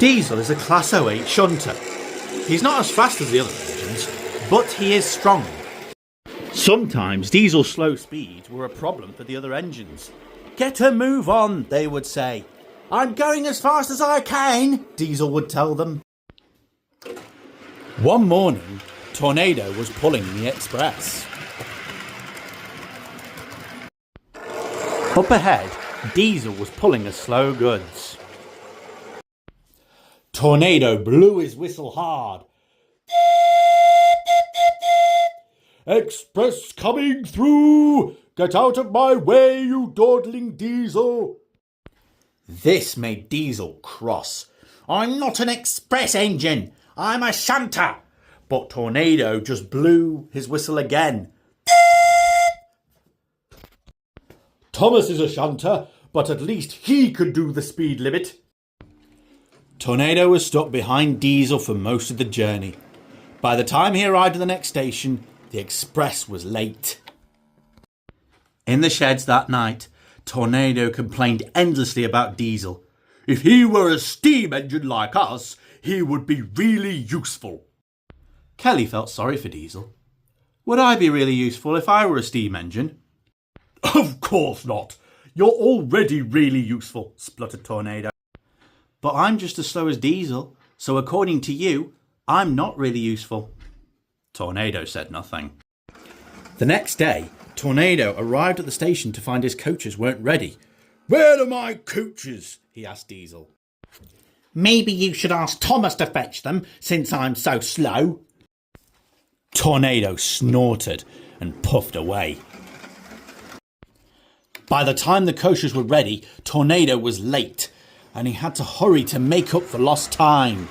Diesel is a Class 08 shunter. He's not as fast as the other engines, but he is strong. Sometimes Diesel's slow speeds were a problem for the other engines. "Get a move on," they would say. "I'm going as fast as I can," Diesel would tell them. One morning, Tornado was pulling the express. Up ahead, Diesel was pulling a slow goods. Tornado blew his whistle hard. "Express coming through! Get out of my way, you dawdling Diesel!" This made Diesel cross. "I'm not an express engine, I'm a shunter." But Tornado just blew his whistle again. "Thomas is a shunter, but at least he could do the speed limit." Tornado was stuck behind Diesel for most of the journey. By the time he arrived at the next station, the express was late. In the sheds that night, Tornado complained endlessly about Diesel. "If he were a steam engine like us, he would be really useful." Kelly felt sorry for Diesel. "Would I be really useful if I were a steam engine?" "Of course not. You're already really useful," spluttered Tornado. "But I'm just as slow as Diesel, so according to you, I'm not really useful." Tornado said nothing. The next day, Tornado arrived at the station to find his coaches weren't ready. "Where are my coaches?" he asked Diesel. "Maybe you should ask Thomas to fetch them, since I'm so slow." Tornado snorted and puffed away. By the time the coaches were ready, Tornado was late, and he had to hurry to make up for lost time.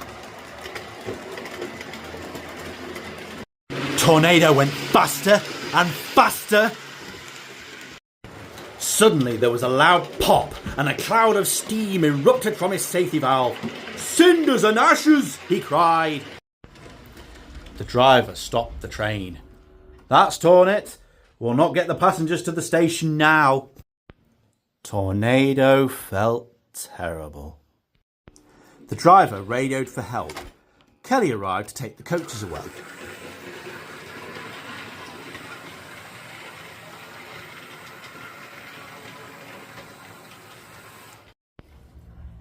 Tornado went faster and faster. Suddenly there was a loud pop and a cloud of steam erupted from his safety valve. "Cinders and ashes!" he cried. The driver stopped the train. "That's torn it. We'll not get the passengers to the station now." Tornado felt terrible. The driver radioed for help. Kelly arrived to take the coaches away.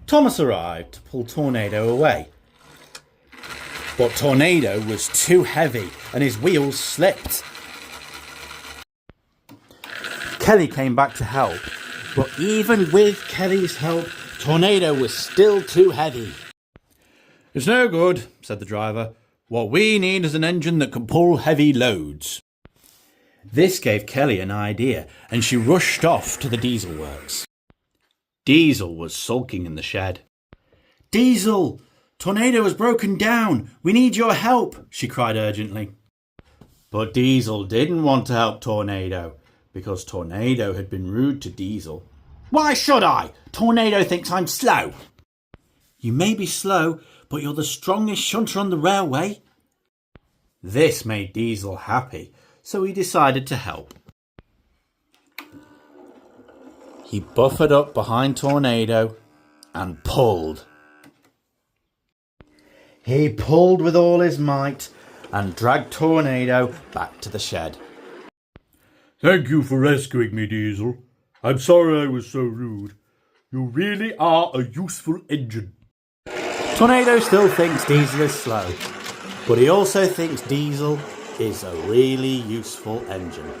Thomas arrived to pull Tornado away. But Tornado was too heavy and his wheels slipped. Kelly came back to help, but even with Kelly's help, Tornado was still too heavy. "It's no good," said the driver. "What we need is an engine that can pull heavy loads." This gave Kelly an idea, and she rushed off to the diesel works. Diesel was sulking in the shed. "Diesel! Tornado has broken down! We need your help!" she cried urgently. But Diesel didn't want to help Tornado, because Tornado had been rude to Diesel. "Why should I? Tornado thinks I'm slow." "You may be slow, but you're the strongest shunter on the railway." This made Diesel happy, so he decided to help. He buffered up behind Tornado and pulled. He pulled with all his might and dragged Tornado back to the shed. "Thank you for rescuing me, Diesel. I'm sorry I was so rude. You really are a useful engine." Tornado still thinks Diesel is slow, but he also thinks Diesel is a really useful engine.